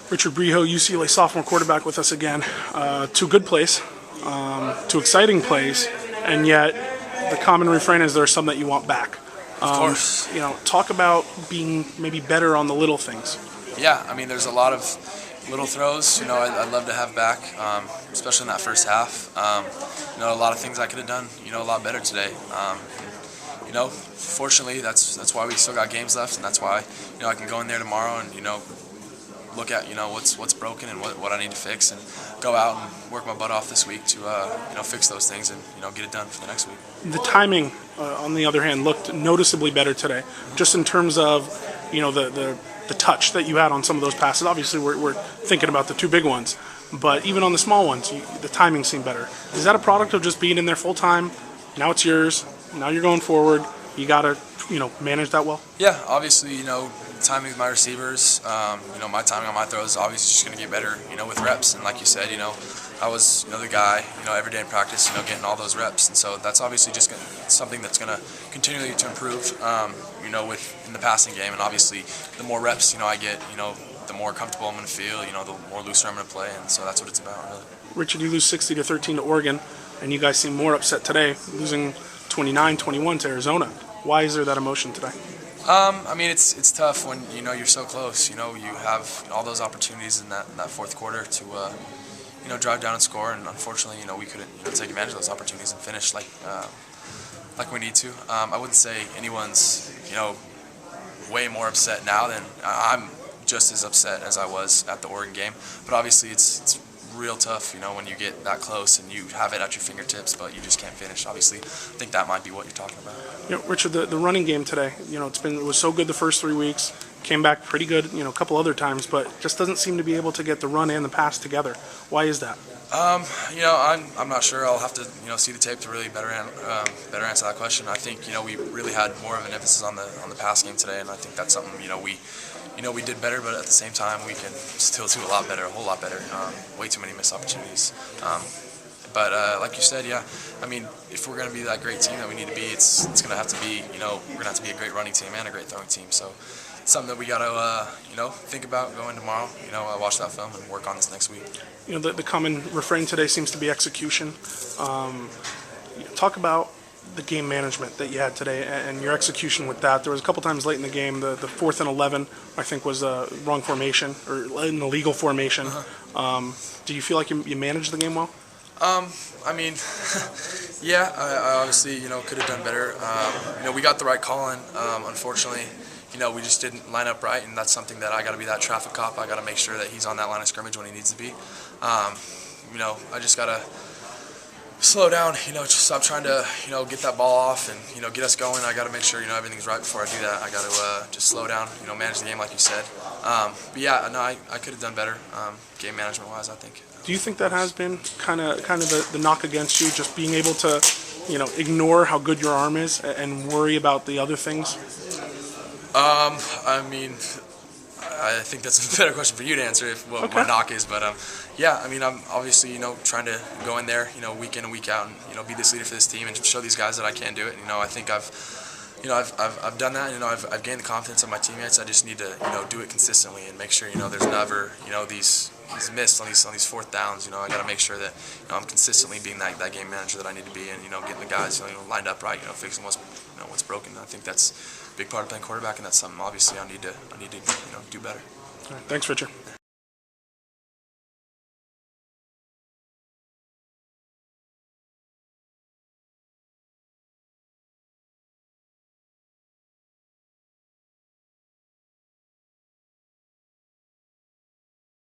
Richard Brehaut, UCLA Sophomore quarterback with us again. Two good plays, two exciting plays, and yet the common refrain is there are some that you want back. Of course. Talk about being maybe better on the little things. Yeah, I mean, there's a lot of little throws, I'd love to have back, especially in that first half. A lot of things I could have done, a lot better today. Fortunately, that's why we still got games left, and that's why, I can go in there tomorrow and, look at, what's broken and what I need to fix, and go out and work my butt off this week to, fix those things and, get it done for the next week. The timing, on the other hand, looked noticeably better today, just in terms of, the touch that you had on some of those passes. Obviously, we're thinking about the two big ones, but even on the small ones, the timing seemed better. Is that a product of just being in there full time? Now it's yours. Now you're going forward. You got to, manage that well. Yeah, obviously, timing with my receivers, my timing on my throws is obviously just going to get better, with reps. And like you said, I was, the guy, every day in practice, getting all those reps. And so that's obviously just something that's going to continually to improve, in the passing game. And obviously, the more reps, I get, the more comfortable I'm going to feel, the more looser I'm going to play. And so that's what it's about, really. Richard, you lose 60-13 to Oregon, and you guys seem more upset today, losing 29-21 to Arizona. Why is there that emotion today? I mean, it's tough when you're so close. You have all those opportunities in that fourth quarter to drive down and score, and unfortunately, we couldn't take advantage of those opportunities and finish like we need to. I wouldn't say anyone's way more upset now than I'm just as upset as I was at the Oregon game. But obviously, it's real tough, when you get that close and you have it at your fingertips, but you just can't finish. Obviously, I think that might be what you're talking about. Richard, the running game today, it was so good the first 3 weeks, came back pretty good, a couple other times, but just doesn't seem to be able to get the run and the pass together. Why is that? I'm not sure. I'll have to see the tape to really better answer that question. I think we really had more of an emphasis on the pass game today, and I think that's something we did better, but at the same time we can still do a lot better, a whole lot better. Way too many missed opportunities. But like you said, yeah, I mean, if we're going to be that great team that we need to be, it's going to have to be, we're going to have to be a great running team and a great throwing team. So it's something that we got to, think about going tomorrow. Watch that film and work on this next week. The common refrain today seems to be execution. Talk about the game management that you had today and your execution with that. There was a couple times late in the game, the 4th and 11, I think, was a wrong formation or an illegal formation. Do you feel like you managed the game well? I mean, yeah, I obviously, could have done better. We got the right call in. Unfortunately, we just didn't line up right, and that's something that I got to be that traffic cop. I got to make sure that he's on that line of scrimmage when he needs to be. I just got to slow down, just stop trying to, get that ball off and, get us going. I got to make sure, everything's right before I do that. I got to just slow down, manage the game like you said. But yeah, no, I could have done better, game management-wise, I think. Do you think that has been kind of the knock against you, just being able to, ignore how good your arm is and worry about the other things? I mean, I think that's a better question for you to answer, what my knock is. But yeah, I mean, I'm obviously trying to go in there week in and week out and be this leader for this team and show these guys that I can do it. I think I've done that. I've gained the confidence of my teammates. I just need to do it consistently and make sure there's never these missed on these fourth downs. I got to make sure that I'm consistently being that game manager that I need to be and getting the guys lined up right, fixing what's broken. I think that's a big part of playing quarterback, and that's something obviously I need to do better. All right, thanks, Richard.